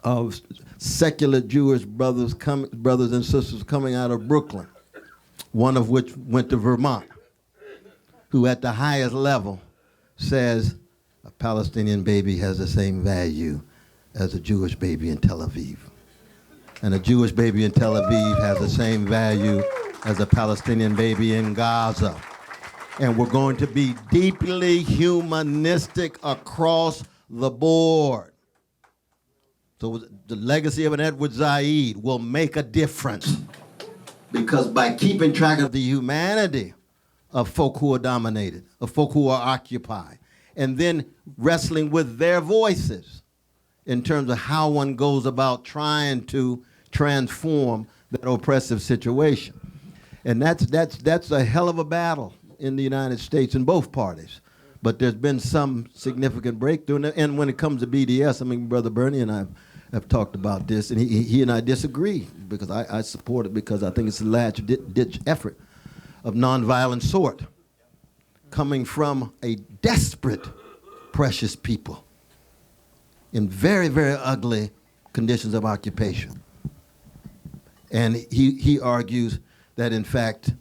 of secular Jewish brothers and sisters coming out of Brooklyn, one of which went to Vermont, who at the highest level says a Palestinian baby has the same value as a Jewish baby in Tel Aviv. And a Jewish baby in Tel Aviv has the same value as a Palestinian baby in Gaza. And we're going to be deeply humanistic across the board. So the legacy of an Edward Said will make a difference, because by keeping track of the humanity of folk who are dominated, of folk who are occupied, and then wrestling with their voices in terms of how one goes about trying to transform that oppressive situation. And that's a hell of a battle in the United States in both parties. But there's been some significant breakthrough. And when it comes to BDS, I mean, Brother Bernie and I have talked about this, and he and I disagree, because I support it because I think it's a last-ditch effort of nonviolent sort coming from a desperate, precious people in very, very ugly conditions of occupation. And he argues that, in fact,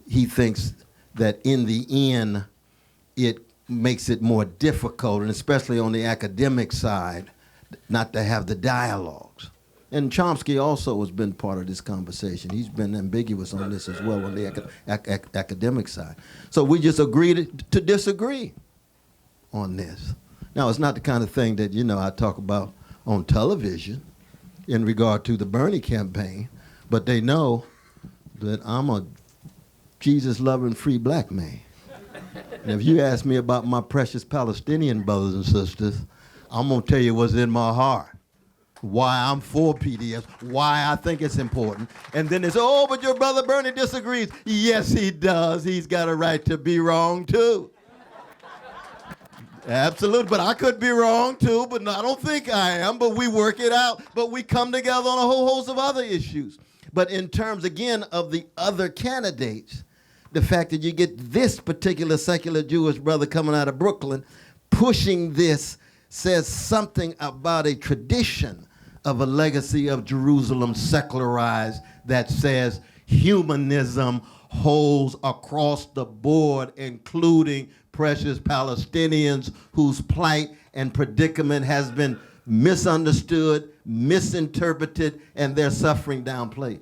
he thinks that in the end, it makes it more difficult, and especially on the academic side, not to have the dialogues. And Chomsky also has been part of this conversation. He's been ambiguous on this as well on the academic side. So we just agreed to disagree on this. Now, it's not the kind of thing that, I talk about on television in regard to the Bernie campaign, but they know that I'm a Jesus-loving free black man. And if you ask me about my precious Palestinian brothers and sisters, I'm going to tell you what's in my heart, why I'm for PDS, why I think it's important. And then it's, oh, but your brother Bernie disagrees. Yes, he does. He's got a right to be wrong, too. Absolutely, but I could be wrong, too, but I don't think I am. But we work it out. But we come together on a whole host of other issues. But in terms, again, of the other candidates, the fact that you get this particular secular Jewish brother coming out of Brooklyn pushing this says something about a tradition of a legacy of Jerusalem secularized that says humanism holds across the board, including precious Palestinians whose plight and predicament has been misunderstood, misinterpreted, and their suffering downplayed.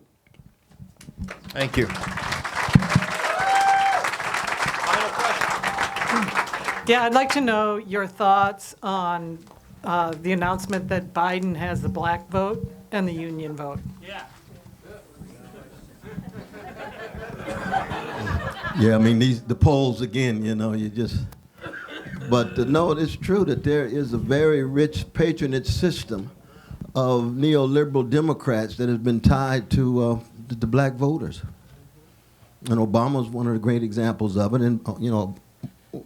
Thank you. Yeah, I'd like to know your thoughts on the announcement that Biden has the black vote and the union vote. Yeah, I mean, the polls, again, you just, but no, it's true that there is a very rich patronage system of neoliberal Democrats that has been tied to the black voters. And Obama's one of the great examples of it. And,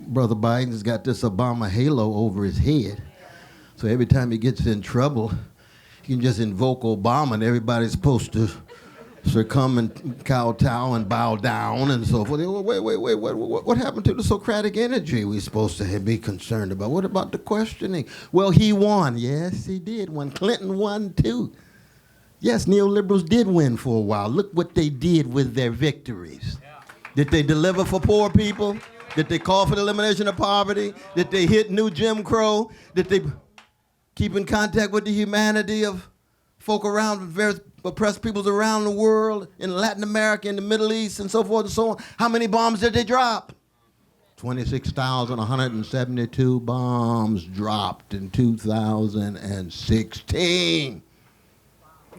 Brother Biden's got this Obama halo over his head. So every time he gets in trouble, he can just invoke Obama and everybody's supposed to succumb and kowtow and bow down and so forth. Wait, what happened to the Socratic energy we're supposed to be concerned about? What about the questioning? Well, he won. Yes, he did. When Clinton won, too. Yes, neoliberals did win for a while. Look what they did with their victories. Yeah. Did they deliver for poor people? Did they call for the elimination of poverty? Did they hit new Jim Crow? Did they keep in contact with the humanity of folk around various oppressed peoples around the world, in Latin America, in the Middle East, and so forth and so on? How many bombs did they drop? 26,172 bombs dropped in 2016,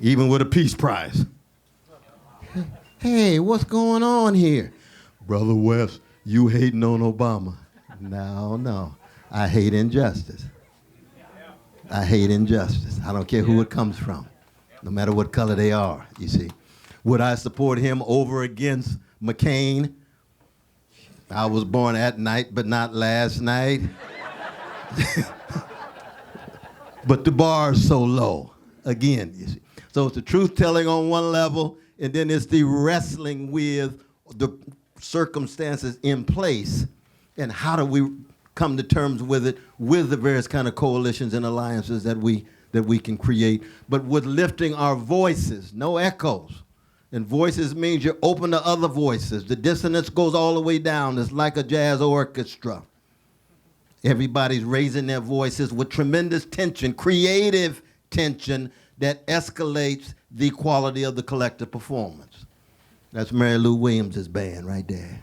even with a peace prize. Hey, what's going on here? Brother West, you hating on Obama. No. I hate injustice. I hate injustice. I don't care who it comes from, no matter what color they are, you see. Would I support him over against McCain? I was born at night, but not last night. But the bar is so low, again, you see. So it's the truth-telling on one level, and then it's the wrestling with the circumstances in place, and how do we come to terms with it, with the various kind of coalitions and alliances that we can create, but with lifting our voices, no echoes. And voices means you open to other voices. The dissonance goes all the way down. It's like a jazz orchestra. Everybody's raising their voices with tremendous tension, creative tension that escalates the quality of the collective performance. That's Mary Lou Williams' band right there.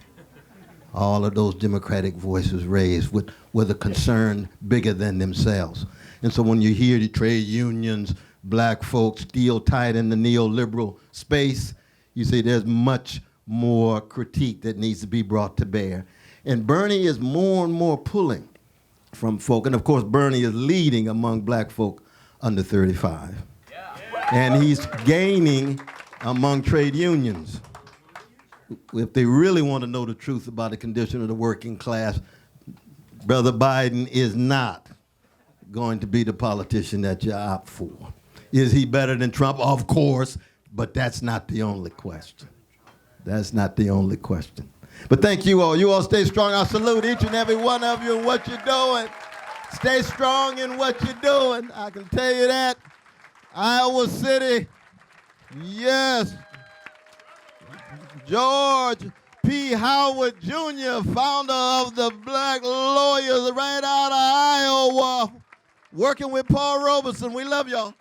All of those democratic voices raised with a concern bigger than themselves. And so when you hear the trade unions, black folks still tied in the neoliberal space, you see there's much more critique that needs to be brought to bear. And Bernie is more and more pulling from folk. And of course, Bernie is leading among black folk under 35. And he's gaining among trade unions. If they really want to know the truth about the condition of the working class, Brother Biden is not going to be the politician that you opt for. Is he better than Trump? Of course, but that's not the only question. That's not the only question. But thank you all. You all stay strong. I salute each and every one of you and what you're doing. Stay strong in what you're doing. I can tell you that. Iowa City, yes. George P. Howard Jr., founder of the Black Lawyers right out of Iowa, working with Paul Robeson. We love y'all.